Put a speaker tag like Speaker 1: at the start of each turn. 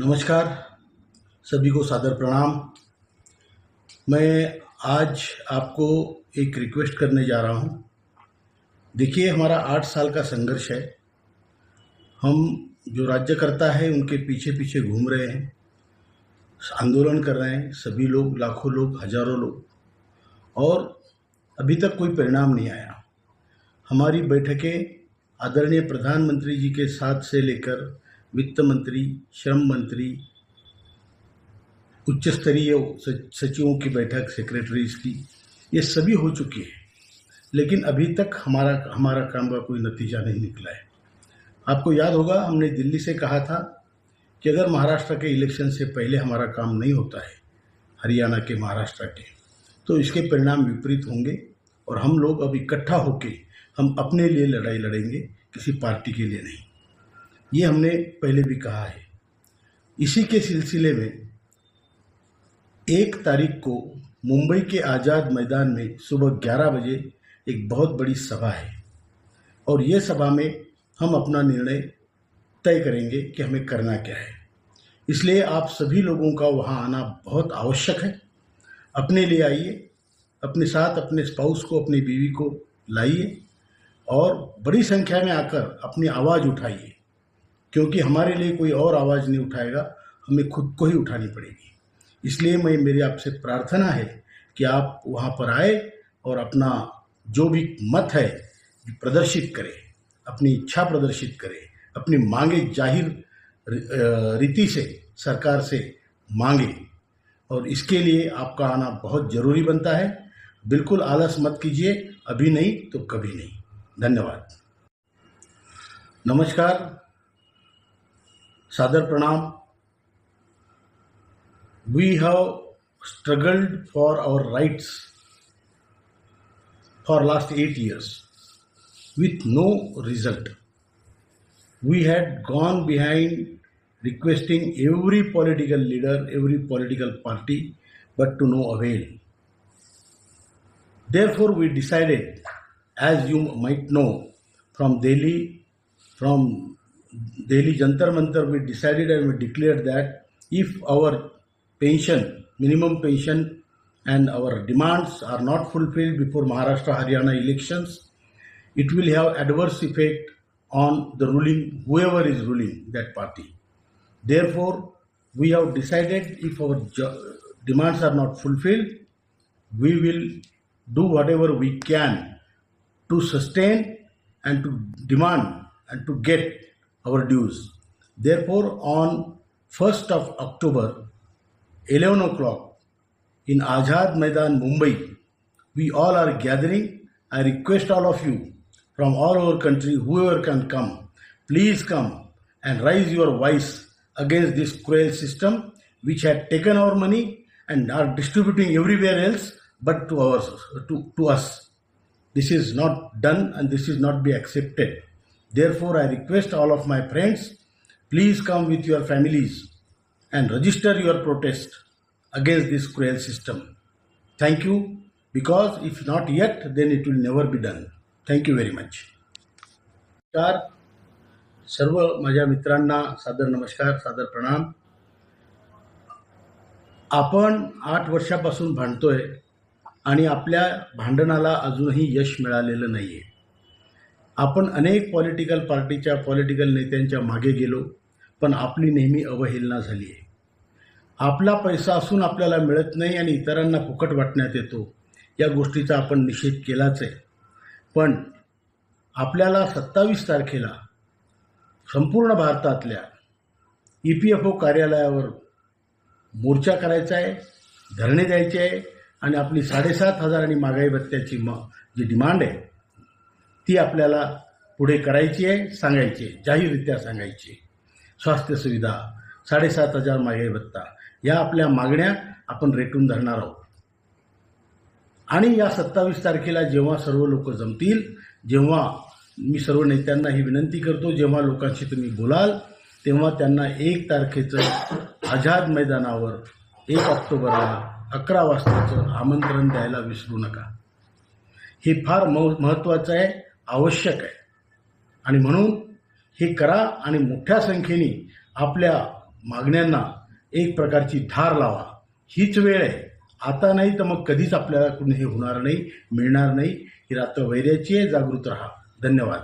Speaker 1: नमस्कार, सभी को सादर प्रणाम। मैं आज आपको एक रिक्वेस्ट करने जा रहा हूँ। देखिए, हमारा 8 साल का संघर्ष है। हम जो राज्यकर्ता है उनके पीछे पीछे घूम रहे हैं, आंदोलन कर रहे हैं, सभी लोग, लाखों लोग, हजारों लोग, और अभी तक कोई परिणाम नहीं आया। हमारी बैठकें आदरणीय प्रधानमंत्री जी के साथ से लेकर वित्त मंत्री, श्रम मंत्री, उच्च स्तरीय सचिवों की बैठक, सेक्रेटरीज की, ये सभी हो चुकी है, लेकिन अभी तक हमारा काम का कोई नतीजा नहीं निकला है। आपको याद होगा, हमने दिल्ली से कहा था कि अगर महाराष्ट्र के इलेक्शन से पहले हमारा काम नहीं होता है, हरियाणा के, महाराष्ट्र के, तो इसके परिणाम विपरीत होंगे और हम लोग अब इकट्ठा होके हम अपने लिए लड़ाई लड़ेंगे, किसी पार्टी के लिए नहीं। ये हमने पहले भी कहा है। इसी के सिलसिले में 1 तारीख को मुंबई के आज़ाद मैदान में सुबह 11 बजे एक बहुत बड़ी सभा है और ये सभा में हम अपना निर्णय तय करेंगे कि हमें करना क्या है। इसलिए आप सभी लोगों का वहाँ आना बहुत आवश्यक है। अपने लिए आइए, अपने साथ अपने स्पाउस को, अपनी बीवी को लाइए और बड़ी संख्या में आकर अपनी आवाज़ उठाइए, क्योंकि हमारे लिए कोई और आवाज़ नहीं उठाएगा, हमें खुद को ही उठानी पड़ेगी। इसलिए मेरी आपसे प्रार्थना है कि आप वहाँ पर आए और अपना जो भी मत है प्रदर्शित करें, अपनी इच्छा प्रदर्शित करें, अपनी मांगे जाहिर रीति से सरकार से मांगे, और इसके लिए आपका आना बहुत ज़रूरी बनता है। बिल्कुल आलस मत कीजिए, अभी नहीं तो कभी नहीं। धन्यवाद। नमस्कार, सादर प्रणाम। We have struggled for our rights for last 8 years with no result. We had gone behind requesting every political leader, every political party, but to no avail. Therefore, we decided, as you might know, from Delhi Jantar Mantar, we decided and we declared that if our pension, minimum pension, and our demands are not fulfilled before Maharashtra Haryana elections, it will have adverse effect on the ruling, whoever is ruling that party. Therefore, we have decided if our demands are not fulfilled, we will do whatever we can to sustain and to demand and to get our dues. Therefore, on 1st of October, 11 o'clock in Azad Maidan, Mumbai, we all are gathering. I request all of you from all over country, whoever can come, please come and raise your voice against this cruel system which had taken our money and are distributing everywhere else but to us. This is not done and this is not be accepted. Therefore, I request all of my friends, please come with your families and register your protest against this cruel system. Thank you, because if not yet, then it will never be done. Thank you very much. सर्व माझ्या मित्रांना सादर नमस्कार, सादर प्रणाम. आपण 8 वर्षापासून भांडतोय आणि आपल्या भांडणाला अजूनही यश मिळालेलं नाहीये. आपण अनेक पॉलिटिकल पार्टीच्या, पॉलिटिकल नेत्यांच्या मागे गेलो, पण आपली नेहमी अवहेलना झाली आहे. आपला पैसा असून आपल्याला मिळत नाही आणि इतरांना फुकट वाटण्यात येतो, या गोष्टीचा आपण निषेध केलाच आहे. पण आपल्याला 27 तारखेला संपूर्ण भारतातल्या EPFO कार्यालयावर मोर्चा करायचा आहे, धरणे द्यायचे आहे आणि आपली 7,500 आणि महागाई भत्त्याची जी डिमांड आहे ती आपल्याला पुढे करायची आहे, सांगायची आहे, जाहीररित्या सांगायची. स्वास्थ्य सुविधा, 7,500 महागाई भत्ता, या आपल्या मागण्या आपण रेटून धरणार आहोत. आणि या 27 तारखेला जेव्हा सर्व लोक जमतील, जेव्हा मी सर्व नेत्यांना ही विनंती करतो, जेव्हा लोकांशी तुम्ही बोलाल, तेव्हा त्यांना 1 तारखेचं आझाद मैदानावर 1 ऑक्टोबरला 11 वाजताचं आमंत्रण द्यायला विसरू नका. हे फार महत्त्वाचं आहे, आवश्यक आहे. आणि म्हणून हे करा आणि मोठ्या संख्येने आपल्या मागण्यांना एक प्रकारची धार लावा. हीच वेळ आहे. आता नाही तर मग कधीच आपल्याला कुणी हे होणार नाही, मिळणार नाही. ही रात्र वैऱ्याची आहे. जागृत राहा. धन्यवाद.